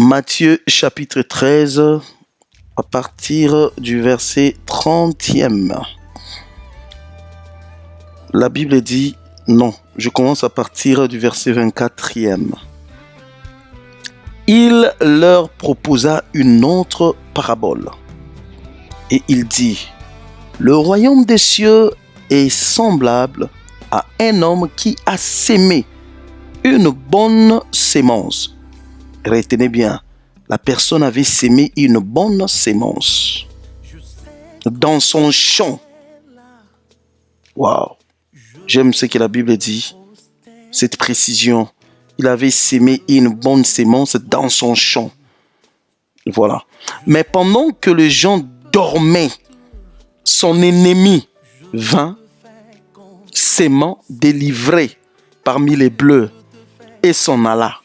Matthieu chapitre 13, à partir du verset 30e. La Bible dit, non, je commence à partir du verset 24e. Il leur proposa une autre parabole. Et il dit, le royaume des cieux est semblable à un homme qui a sémé une bonne sémence. Retenez bien, la personne avait sémé une bonne sémence dans son champ. Waouh! J'aime ce que la Bible dit, cette précision. Il avait sémé une bonne sémence dans son champ. Voilà. Mais pendant que les gens dormaient, son ennemi vint, sémant, délivré parmi les bleus, et s'en alla.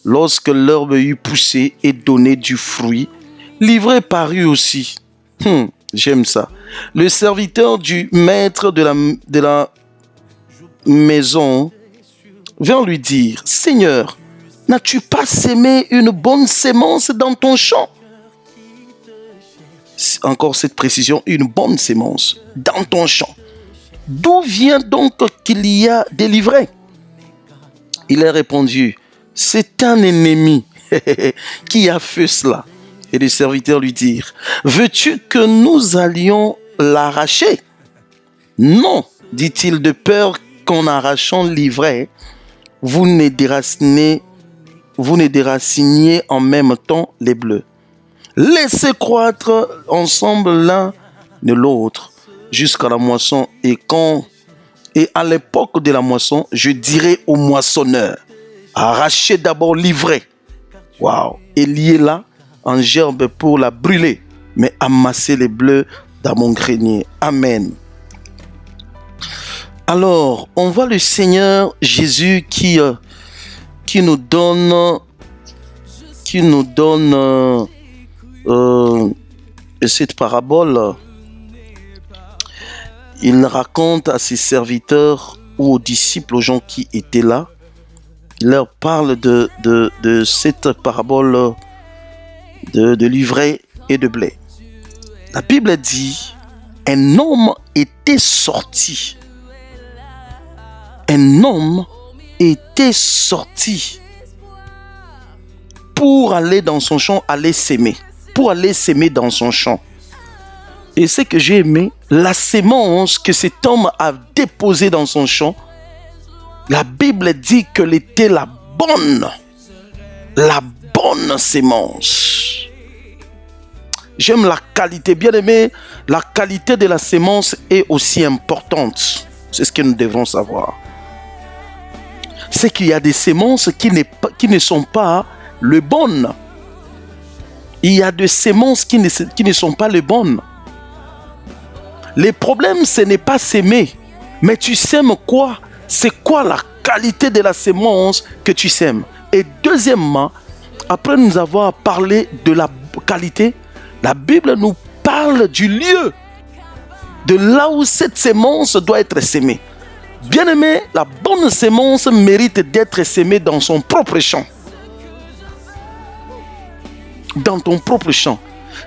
Lorsque l'herbe eut poussé et donné du fruit, l'ivraie parut aussi. J'aime ça. Le serviteur du maître de la maison vint lui dire, Seigneur, n'as-tu pas sémé une bonne sémence dans ton champ? Encore cette précision, une bonne sémence dans ton champ. D'où vient donc qu'il y a délivré? Il a répondu, c'est un ennemi qui a fait cela. Et les serviteurs lui dirent, veux-tu que nous allions l'arracher? Non, dit-il, de peur qu'en arrachant l'ivraie, vous ne déraciniez en même temps les bleus. Laissez croître ensemble l'un de l'autre jusqu'à la moisson. Et à l'époque de la moisson, je dirai au moissonneur, arrachez d'abord l'ivraie. Waouh! Et liez-la en gerbe pour la brûler, mais amassez les bleus dans mon grenier. Amen. Alors, on voit le Seigneur Jésus qui nous donne cette parabole. Il raconte à ses serviteurs ou aux disciples, aux gens qui étaient là, il leur parle de cette parabole de l'ivraie et de blé. La Bible dit, un homme était sorti. Un homme était sorti pour aller dans son champ, pour aller s'aimer dans son champ. Et ce que j'ai aimé, la sémence que cet homme a déposée dans son champ, la Bible dit qu'elle était la bonne sémence. J'aime la qualité, bien aimé, la qualité de la sémence est aussi importante. C'est ce que nous devrons savoir. C'est qu'il y a des sémences qui ne sont pas les bonnes. Il y a des sémences qui ne sont pas les bonnes. Le problème, ce n'est pas s'aimer, mais tu sèmes quoi? C'est quoi la qualité de la sémence que tu sèmes? Et deuxièmement, après nous avoir parlé de la qualité, la Bible nous parle du lieu, de là où cette sémence doit être sémée. Bien aimé, la bonne sémence mérite d'être sémée dans son propre champ. Dans ton propre champ.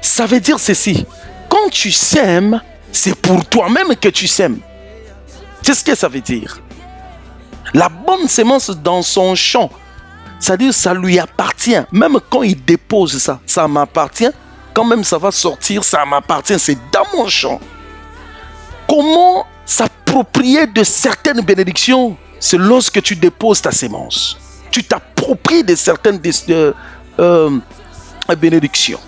Ça veut dire ceci. Quand tu sèmes, c'est pour toi-même que tu sèmes. C'est ce que ça veut dire. La bonne sémence dans son champ, c'est-à-dire ça lui appartient. Même quand il dépose ça, ça m'appartient. Quand même ça va sortir, ça m'appartient. C'est dans mon champ. Comment s'approprier de certaines bénédictions? C'est lorsque tu déposes ta sémence. Tu t'appropries de certaines bénédictions.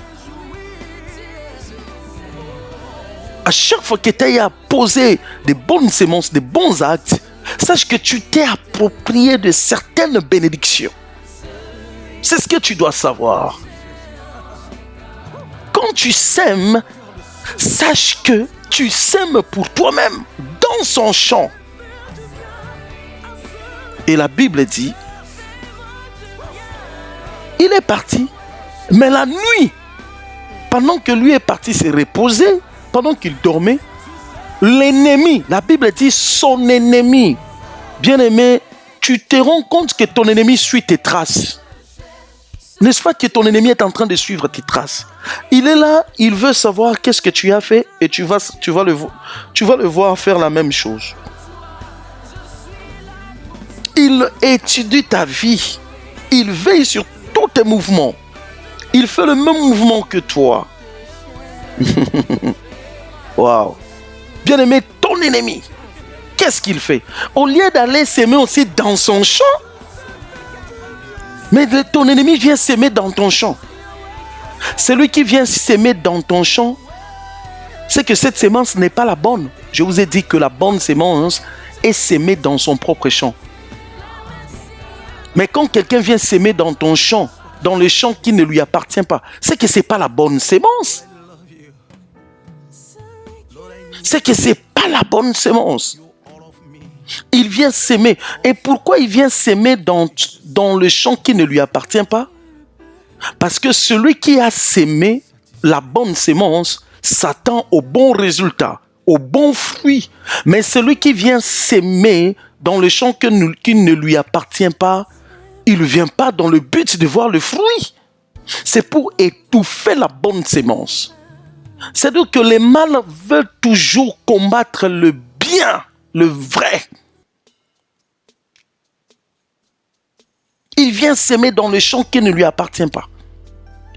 À chaque fois que tu as posé des bonnes sémences, des bons actes, sache que tu t'es approprié de certaines bénédictions. C'est ce que tu dois savoir. Quand tu sèmes, sache que tu sèmes pour toi-même dans son champ. Et la Bible dit, il est parti, mais la nuit, pendant que lui est parti se reposer, pendant qu'il dormait, l'ennemi, la Bible dit son ennemi, bien aimé, tu te rends compte que ton ennemi suit tes traces. N'est-ce pas que ton ennemi est en train de suivre tes traces? Il est là, il veut savoir qu'est-ce que tu as fait et tu vas le voir faire la même chose. Il étudie ta vie. Il veille sur tous tes mouvements. Il fait le même mouvement que toi. Waouh. Bien-aimé, ton ennemi, qu'est-ce qu'il fait? Au lieu d'aller s'aimer aussi dans son champ, mais ton ennemi vient s'aimer dans ton champ. Celui qui vient s'aimer dans ton champ, c'est que cette sémence n'est pas la bonne. Je vous ai dit que la bonne sémence est s'aimer dans son propre champ. Mais quand quelqu'un vient s'aimer dans ton champ, dans le champ qui ne lui appartient pas, c'est que ce n'est pas la bonne sémence. C'est que ce n'est pas la bonne sémence. Il vient s'aimer. Et pourquoi il vient s'aimer dans le champ qui ne lui appartient pas? Parce que celui qui a sémé la bonne sémence s'attend au bon résultat, au bon fruit. Mais celui qui vient s'aimer dans le champ qui ne lui appartient pas, il ne vient pas dans le but de voir le fruit. C'est pour étouffer la bonne sémence. C'est-à-dire que les mâles veulent toujours combattre le bien, le vrai. Il vient s'aimer dans le champ qui ne lui appartient pas.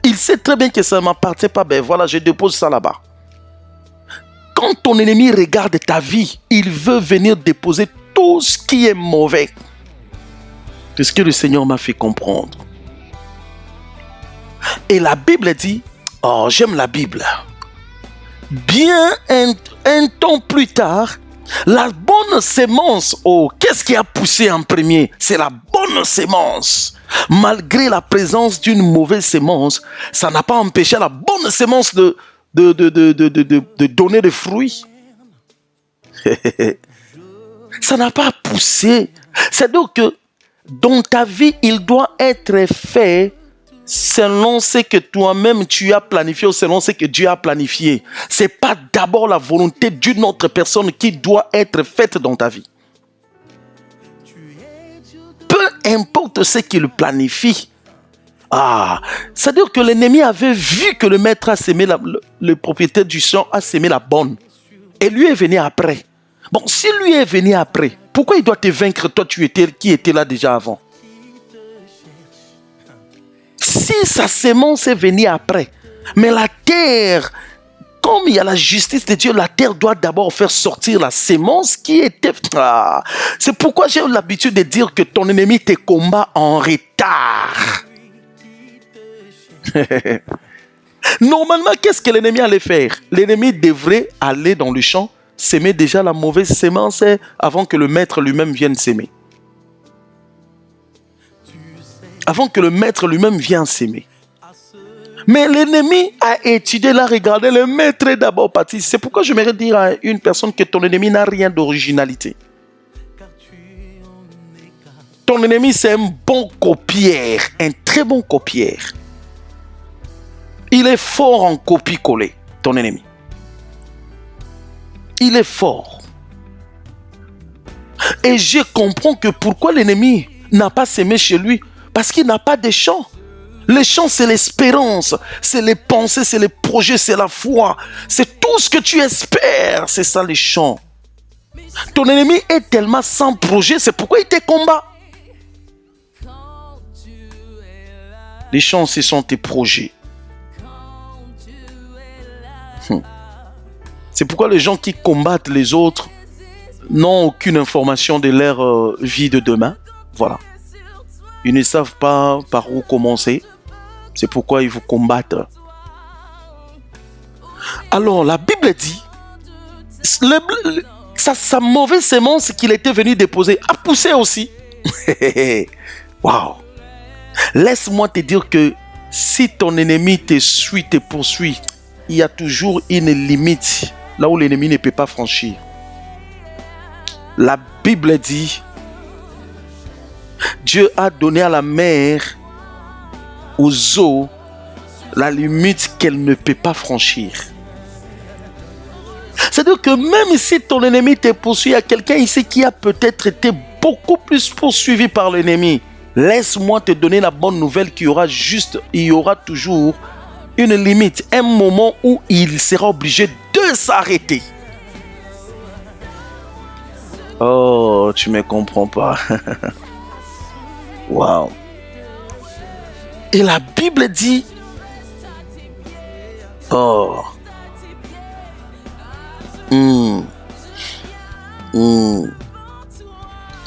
Il sait très bien que ça ne m'appartient pas. Ben voilà, je dépose ça là-bas. Quand ton ennemi regarde ta vie, il veut venir déposer tout ce qui est mauvais. C'est ce que le Seigneur m'a fait comprendre. Et la Bible dit, oh j'aime la Bible. Bien un temps plus tard, la bonne sémence, oh qu'est-ce qui a poussé en premier? C'est la bonne sémence. Malgré la présence d'une mauvaise sémence, ça n'a pas empêché la bonne sémence de donner des fruits. Ça n'a pas poussé. C'est-à-dire que dans ta vie, il doit être fait selon ce que toi-même tu as planifié ou selon ce que Dieu a planifié. Ce n'est pas d'abord la volonté d'une autre personne qui doit être faite dans ta vie. Peu importe ce qu'il planifie. C'est-à-dire que l'ennemi avait vu que le maître a sémé, le propriétaire du champ a sémé la bonne. Et lui est venu après. Bon, si lui est venu après, pourquoi il doit te vaincre, toi qui étais là déjà avant? Si sa sémence est venue après, mais la terre, comme il y a la justice de Dieu, la terre doit d'abord faire sortir la sémence qui était... C'est pourquoi j'ai l'habitude de dire que ton ennemi te combat en retard. Normalement, qu'est-ce que l'ennemi allait faire? L'ennemi devrait aller dans le champ, s'aimer déjà la mauvaise sémence avant que le maître lui-même vienne s'aimer. Avant que le maître lui-même vienne s'aimer. Mais l'ennemi a étudié, l'a regardé, le maître est d'abord parti. C'est pourquoi je j'aimerais dire à une personne que ton ennemi n'a rien d'originalité. Ton ennemi, c'est un bon copieur, un très bon copieur. Il est fort en copie-coller, ton ennemi. Il est fort. Et je comprends que pourquoi l'ennemi n'a pas sémé chez lui. Parce qu'il n'a pas de champ. Les champs, c'est l'espérance, c'est les pensées, c'est les projets, c'est la foi. C'est tout ce que tu espères, c'est ça les champs. Ton ennemi est tellement sans projet, c'est pourquoi il te combat. Les champs, ce sont tes projets. C'est pourquoi les gens qui combattent les autres n'ont aucune information de leur vie de demain. Voilà. Ils ne savent pas par où commencer. C'est pourquoi ils vous combattent. Alors, la Bible dit, sa mauvaise sémence qu'il était venu déposer a poussé aussi. Waouh! Laisse-moi te dire que si ton ennemi te suit, te poursuit, il y a toujours une limite là où l'ennemi ne peut pas franchir. La Bible dit, Dieu a donné à la mer, aux eaux, la limite qu'elle ne peut pas franchir. C'est-à-dire que même si ton ennemi te poursuit, il y a quelqu'un ici qui a peut-être été beaucoup plus poursuivi par l'ennemi. Laisse-moi te donner la bonne nouvelle qu'il y aura toujours une limite, un moment où il sera obligé de s'arrêter. Oh, tu ne me comprends pas. Waouh. Et la Bible dit, oh, il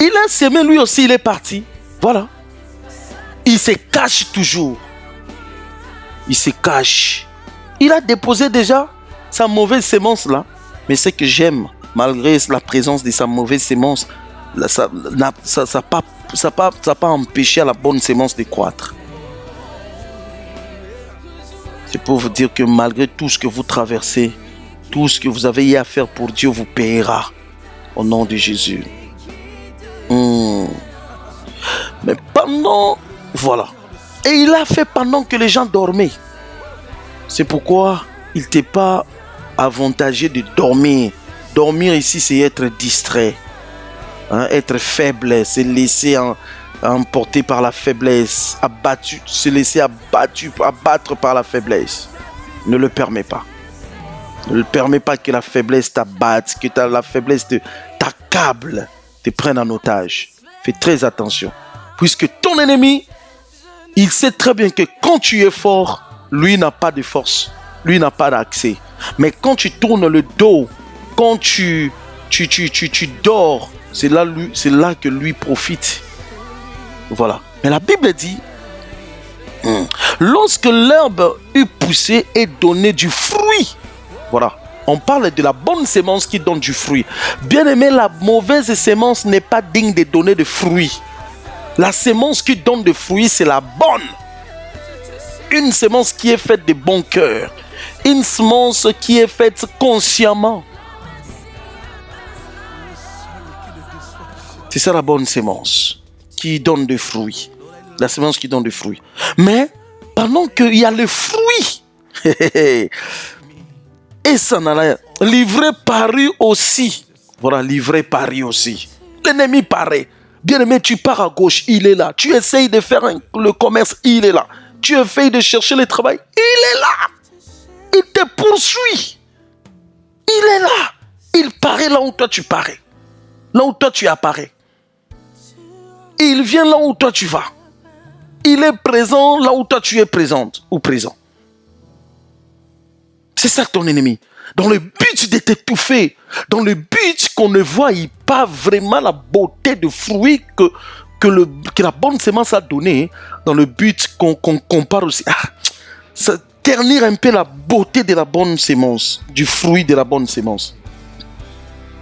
a semé, lui aussi, il est parti. Voilà. Il se cache toujours. Il se cache. Il a déposé déjà sa mauvaise sémence là. Mais ce que j'aime, malgré la présence de sa mauvaise sémence, ça n'a pas empêché la bonne sémence de croître. C'est pour vous dire que malgré tout ce que vous traversez, tout ce que vous avez eu à faire pour Dieu vous payera. Au nom de Jésus. Mais pendant... Voilà. Et il a fait pendant que les gens dormaient. C'est pourquoi il n'était pas avantageux de dormir. Dormir ici, c'est être distrait. Être faible, se laisser emporter par la faiblesse, abattu, se laisser abattre par la faiblesse. Ne le permets pas. Ne le permets pas que la faiblesse t'abatte, que la faiblesse t'accable, te prenne en otage. Fais très attention. Puisque ton ennemi, il sait très bien que quand tu es fort, lui n'a pas de force. Lui n'a pas d'accès. Mais quand tu tournes le dos, quand tu dors, c'est là que lui profite. Voilà. Mais la Bible dit, lorsque l'herbe eut poussé et donné du fruit, voilà. On parle de la bonne sémence qui donne du fruit. Bien aimé, la mauvaise sémence n'est pas digne de donner de fruits. La sémence qui donne des fruits, c'est la bonne. Une sémence qui est faite de bon cœur. Une sémence qui est faite consciemment. C'est ça la bonne sémence qui donne des fruits. La sémence qui donne des fruits. Mais pendant qu'il y a le fruit, et ça n'a rien. L'ivraie parut aussi. Voilà, l'ivraie parut aussi. L'ennemi paraît. Bien aimé, tu pars à gauche, il est là. Tu essayes de faire le commerce, il est là. Tu essayes de chercher le travail, il est là. Il te poursuit. Il est là. Il paraît là où toi tu parais. Là où toi tu apparais. Il vient là où toi tu vas. Il est présent là où toi tu es présente ou présent. C'est ça ton ennemi. Dans le but de t'étouffer, dans le but qu'on ne voie pas vraiment la beauté de fruits que la bonne sémence a donné, dans le but qu'on compare aussi, ça ternir un peu la beauté de la bonne sémence, du fruit de la bonne sémence.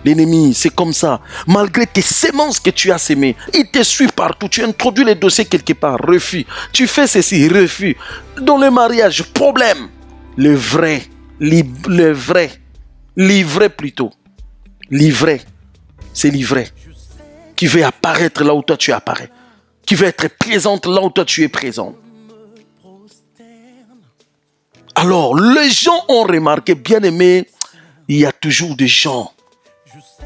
L'ennemi, c'est comme ça. Malgré tes sémences que tu as sémées, il te suit partout. Tu introduis les dossiers quelque part, refus. Tu fais ceci, refus. Dans le mariage, problème. Le vrai, l'ivraie plutôt. L'ivraie, c'est l'ivraie qui veut apparaître là où toi tu apparais. Qui veut être présente là où toi tu es présent. Alors, les gens ont remarqué, bien aimé, il y a toujours des gens.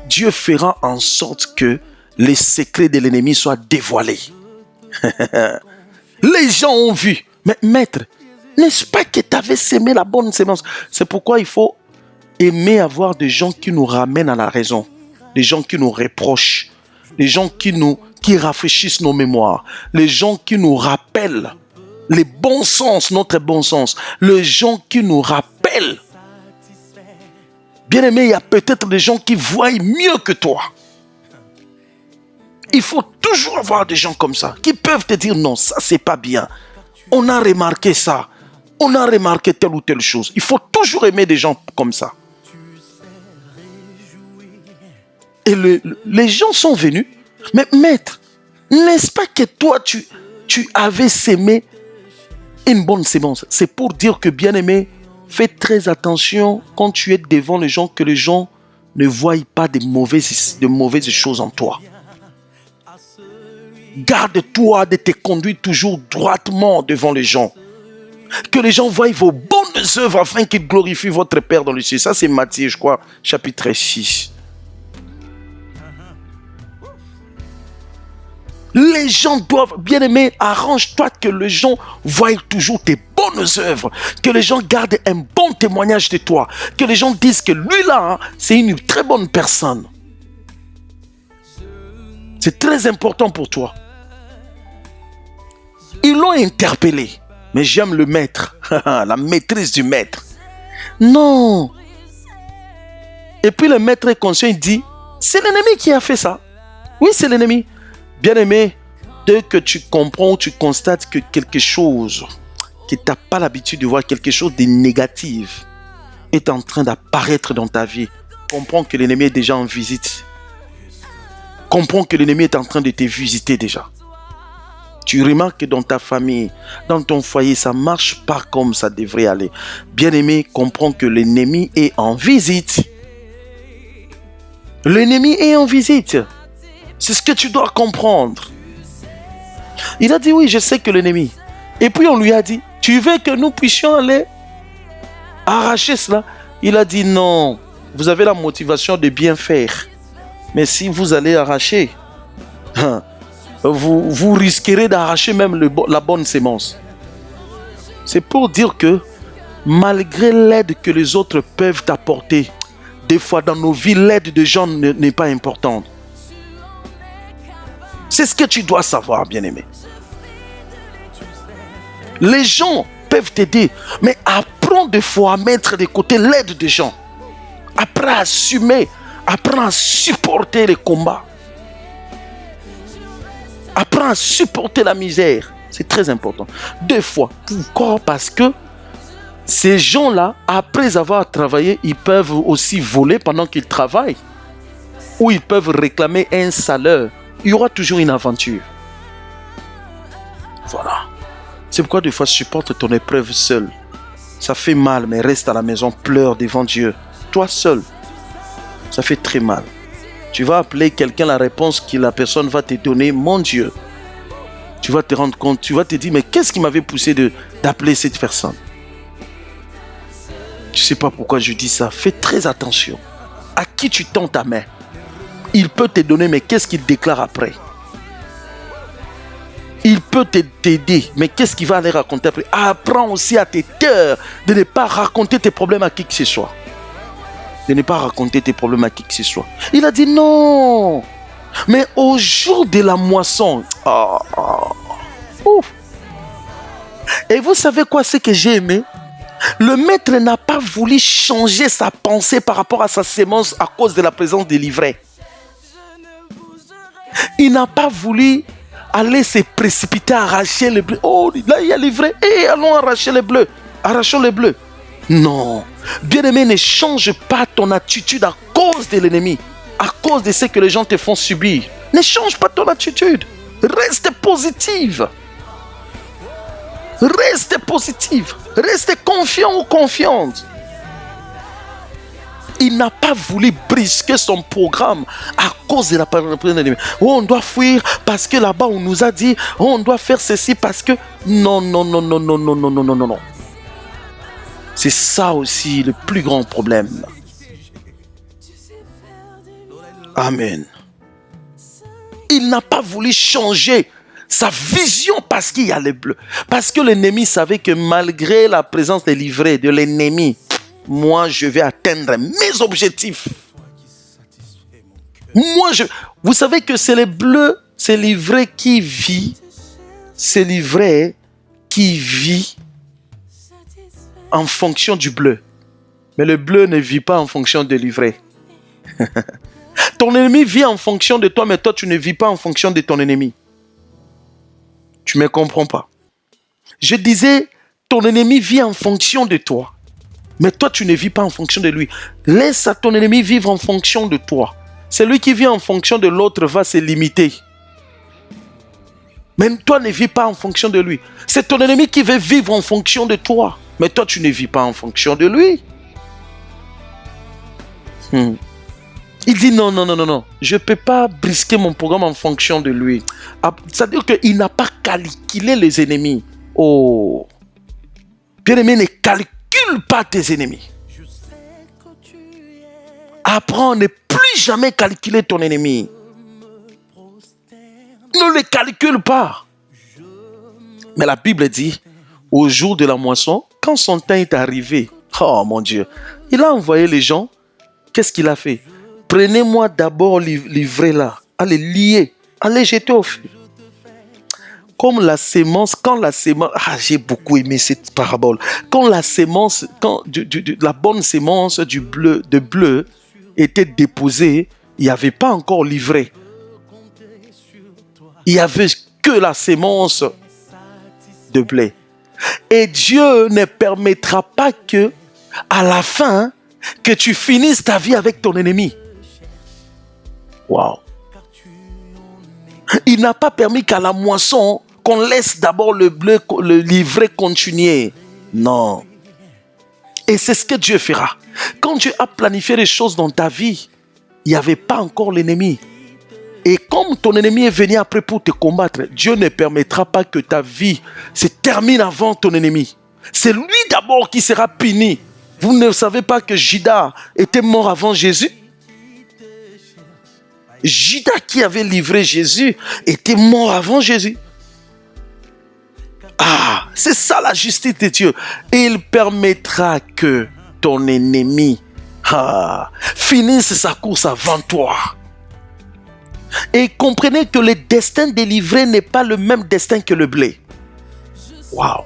Dieu fera en sorte que les secrets de l'ennemi soient dévoilés. Les gens ont vu. Mais maître, n'est-ce pas que tu avais sémé la bonne sémence? C'est pourquoi il faut aimer avoir des gens qui nous ramènent à la raison. Des gens qui nous reprochent. Des gens qui rafraîchissent nos mémoires. Les gens qui nous rappellent les bons sens, notre bon sens. Les gens qui nous rappellent. Bien aimé, il y a peut-être des gens qui voient mieux que toi. Il faut toujours avoir des gens comme ça, qui peuvent te dire non, ça c'est pas bien. On a remarqué ça. On a remarqué telle ou telle chose. Il faut toujours aimer des gens comme ça. Et les gens sont venus. Mais maître, n'est-ce pas que toi tu avais sémé une bonne sémence? C'est pour dire que bien aimé, fais très attention quand tu es devant les gens, que les gens ne voient pas de mauvaises choses en toi. Garde-toi de te conduire toujours droitement devant les gens. Que les gens voient vos bonnes œuvres afin qu'ils glorifient votre Père dans le ciel. Ça c'est Matthieu, je crois, chapitre 6. Les gens doivent, bien aimé, arrange-toi que les gens voient toujours tes bonnes œuvres, que les gens gardent un bon témoignage de toi, que les gens disent que lui là, c'est une très bonne personne. C'est très important pour toi. Ils l'ont interpellé, mais j'aime le maître, la maîtrise du maître. Non. Et puis le maître est conscient, il dit, c'est l'ennemi qui a fait ça. Oui, c'est l'ennemi. Bien-aimé, dès que tu comprends, tu constates que quelque chose que tu n'as pas l'habitude de voir, quelque chose de négatif est en train d'apparaître dans ta vie, comprends que l'ennemi est déjà en visite. Comprends que l'ennemi est en train de te visiter déjà. Tu remarques que dans ta famille, dans ton foyer, ça ne marche pas comme ça devrait aller. Bien-aimé, comprends que l'ennemi est en visite. L'ennemi est en visite. C'est ce que tu dois comprendre. Il a dit oui, je sais que l'ennemi. Et puis on lui a dit, tu veux que nous puissions aller arracher cela? Il a dit non, vous avez la motivation de bien faire. Mais si vous allez arracher, vous risquerez d'arracher même la bonne sémence. C'est pour dire que malgré l'aide que les autres peuvent t'apporter, des fois dans nos vies, l'aide des gens n'est pas importante. C'est ce que tu dois savoir, bien-aimé. Les gens peuvent t'aider, mais apprends des fois à mettre de côté l'aide des gens. Apprends à assumer, apprends à supporter les combats. Apprends à supporter la misère. C'est très important. Des fois, pourquoi? Parce que ces gens-là, après avoir travaillé, ils peuvent aussi voler pendant qu'ils travaillent. Ou ils peuvent réclamer un salaire. Il y aura toujours une aventure. Voilà. C'est pourquoi des fois, supporte ton épreuve seul. Ça fait mal, mais reste à la maison, pleure devant Dieu. Toi seul. Ça fait très mal. Tu vas appeler quelqu'un, la réponse que la personne va te donner, mon Dieu. Tu vas te rendre compte, tu vas te dire, mais qu'est-ce qui m'avait poussé d'appeler cette personne? Je ne sais pas pourquoi je dis ça. Fais très attention. À qui tu tends ta main? Il peut te donner, mais qu'est-ce qu'il déclare après? Il peut t'aider, mais qu'est-ce qu'il va aller raconter après? Apprends aussi à tes taire de ne pas raconter tes problèmes à qui que ce soit. De ne pas raconter tes problèmes à qui que ce soit. Il a dit non. Mais au jour de la moisson, et vous savez quoi, ce que j'ai aimé? Le maître n'a pas voulu changer sa pensée par rapport à sa sémence à cause de la présence des livrets. Il n'a pas voulu aller se précipiter à arracher les bleus. Oh, là il y a livré. Allons arracher les bleus. Arrachons les bleus. Non. Bien-aimé, ne change pas ton attitude à cause de l'ennemi. À cause de ce que les gens te font subir. Ne change pas ton attitude. Reste positive. Reste positive. Reste confiant ou confiante. Il n'a pas voulu brisquer son programme à cause de la présence de l'ennemi. Oh, on doit fuir parce que là-bas on nous a dit, oh, on doit faire ceci parce que... Non. C'est ça aussi le plus grand problème. Amen. Il n'a pas voulu changer sa vision parce qu'il y a les bleus. Parce que l'ennemi savait que malgré la présence des livrets de l'ennemi, moi je vais atteindre mes objectifs. Vous savez que c'est les bleus, c'est livré qui vit. C'est livré qui vit en fonction du bleu. Mais le bleu ne vit pas en fonction de livret. Ton ennemi vit en fonction de toi, mais toi, tu ne vis pas en fonction de ton ennemi. Tu ne me comprends pas. Je disais, ton ennemi vit en fonction de toi, mais toi, tu ne vis pas en fonction de lui. Laisse à ton ennemi vivre en fonction de toi. Celui qui vit en fonction de l'autre va se limiter. Mais toi, ne vis pas en fonction de lui. C'est ton ennemi qui veut vivre en fonction de toi. Mais toi, tu ne vis pas en fonction de lui. Il dit non. Je ne peux pas brisquer mon programme en fonction de lui. C'est-à-dire qu'il n'a pas calculé les ennemis. Oh. Bien-aimé, ne calcule pas tes ennemis. Apprends à ne plus jamais calculer ton ennemi. Ne le calcule pas. Mais la Bible dit, au jour de la moisson, quand son temps est arrivé, oh mon Dieu, il a envoyé les gens. Qu'est-ce qu'il a fait? Prenez-moi d'abord l'ivraie là, allez lier, allez jeter au feu. Comme la sémence, j'ai beaucoup aimé cette parabole. Quand la sémence, la bonne sémence de bleu était déposée, il n'y avait pas encore l'ivraie. Il n'y avait que la sémence de blé. Et Dieu ne permettra pas que, à la fin, que tu finisses ta vie avec ton ennemi. Waouh! Il n'a pas permis qu'à la moisson, qu'on laisse d'abord le livret continuer. Non. Et c'est ce que Dieu fera. Quand Dieu a planifié les choses dans ta vie, il n'y avait pas encore l'ennemi. Et comme ton ennemi est venu après pour te combattre, Dieu ne permettra pas que ta vie se termine avant ton ennemi. C'est lui d'abord qui sera puni. Vous ne savez pas que Judas était mort avant Jésus? Judas qui avait livré Jésus était mort avant Jésus. Ah, c'est ça la justice de Dieu. Et il permettra que ton ennemi finisse sa course avant toi. Et comprenez que le destin des livrés n'est pas le même destin que le blé. Waouh!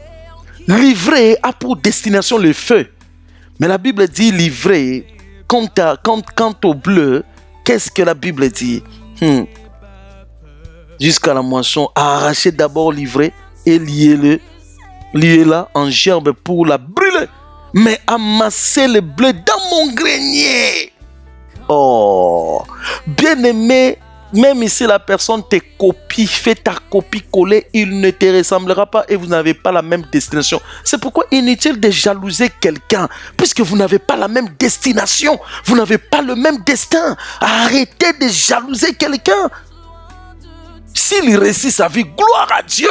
L'ivraie a pour destination le feu. Mais la Bible dit l'ivraie, quant au bleu, qu'est-ce que la Bible dit? Jusqu'à la moisson, arrachez d'abord l'ivraie et liez-la en gerbe pour la brûler. Mais amassez le blé dans mon grenier. Oh, bien-aimé, même si la personne te copie, fait ta copie collée, il ne te ressemblera pas et vous n'avez pas la même destination. C'est pourquoi inutile de jalouser quelqu'un, puisque vous n'avez pas la même destination, vous n'avez pas le même destin. Arrêtez de jalouser quelqu'un. S'il réussit sa vie, gloire à Dieu.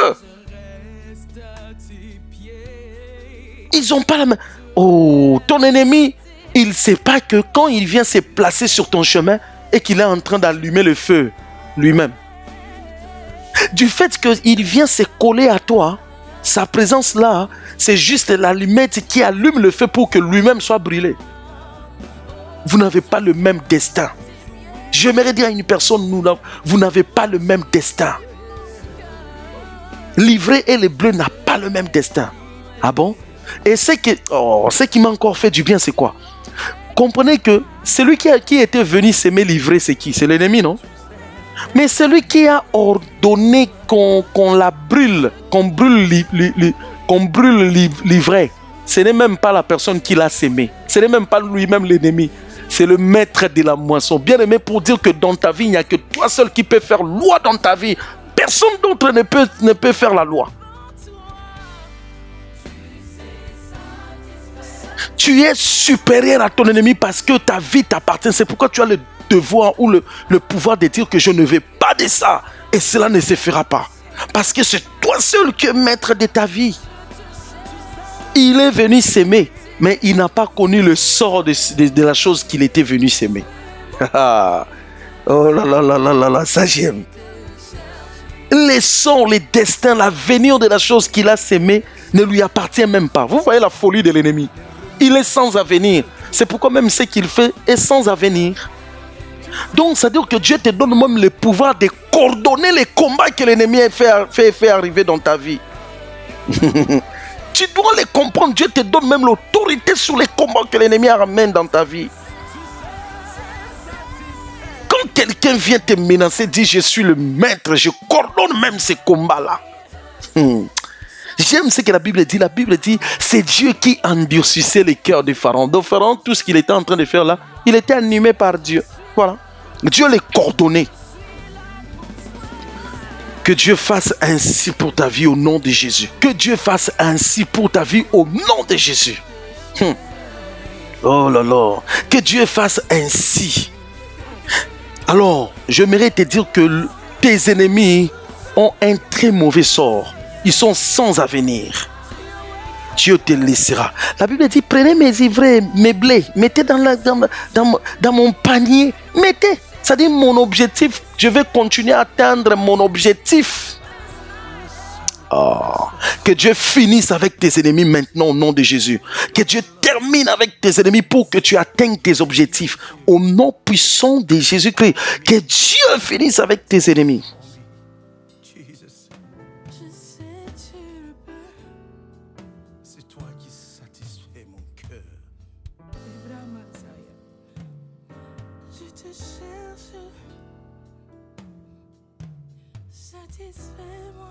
Ils n'ont pas la même... Oh, ton ennemi, il ne sait pas que quand il vient se placer sur ton chemin et qu'il est en train d'allumer le feu lui-même, du fait qu'il vient se coller à toi, sa présence là, c'est juste l'allumette qui allume le feu pour que lui-même soit brûlé. Vous n'avez pas le même destin. J'aimerais dire à une personne, vous n'avez pas le même destin. L'ivraie et le bleu n'ont pas le même destin. Ah bon? Et ce qui m'a encore fait du bien, c'est quoi? Comprenez que celui qui était venu s'aimer livrer, c'est qui? C'est l'ennemi, non? Mais celui qui a ordonné qu'on la brûle, qu'on brûle l'ivraie, ce n'est même pas la personne qui l'a sémé. Ce n'est même pas lui-même l'ennemi. C'est le maître de la moisson. Bien aimé, pour dire que dans ta vie, il n'y a que toi seul qui peux faire loi dans ta vie. Personne d'autre ne peut faire la loi. Tu es supérieur à ton ennemi parce que ta vie t'appartient. C'est pourquoi tu as le devoir ou le pouvoir de dire que je ne veux pas de ça. Et cela ne se fera pas. Parce que c'est toi seul qui es maître de ta vie. Il est venu s'aimer, mais il n'a pas connu le sort de la chose qu'il était venu s'aimer. Oh là là là là là là, ça j'aime. Les sorts, les destins, l'avenir de la chose qu'il a s'aimé ne lui appartient même pas. Vous voyez la folie de l'ennemi. Il est sans avenir. C'est pourquoi même ce qu'il fait est sans avenir. Donc, ça veut dire que Dieu te donne même le pouvoir de coordonner les combats que l'ennemi fait arriver dans ta vie. Tu dois les comprendre. Dieu te donne même l'autorité sur les combats que l'ennemi ramène dans ta vie. Quand quelqu'un vient te menacer, dit je suis le maître, je coordonne même ces combats-là. J'aime ce que la Bible dit. La Bible dit, c'est Dieu qui endurcissait les cœurs de Pharaon. Donc Pharaon, tout ce qu'il était en train de faire là, il était animé par Dieu. Voilà. Dieu les coordonnait. Que Dieu fasse ainsi pour ta vie au nom de Jésus. Que Dieu fasse ainsi pour ta vie au nom de Jésus. Oh là là. Que Dieu fasse ainsi. Alors, j'aimerais te dire que tes ennemis ont un très mauvais sort. Ils sont sans avenir. Dieu te laissera. La Bible dit, prenez mes ivraies, mes blés, mettez dans mon panier. Mettez. Ça dit mon objectif, je vais continuer à atteindre mon objectif. Oh, que Dieu finisse avec tes ennemis maintenant au nom de Jésus. Que Dieu termine avec tes ennemis pour que tu atteignes tes objectifs. Au nom puissant de Jésus-Christ. Que Dieu finisse avec tes ennemis. C'est toi qui satisfais mon cœur. Je te cherche. Satisfais-moi.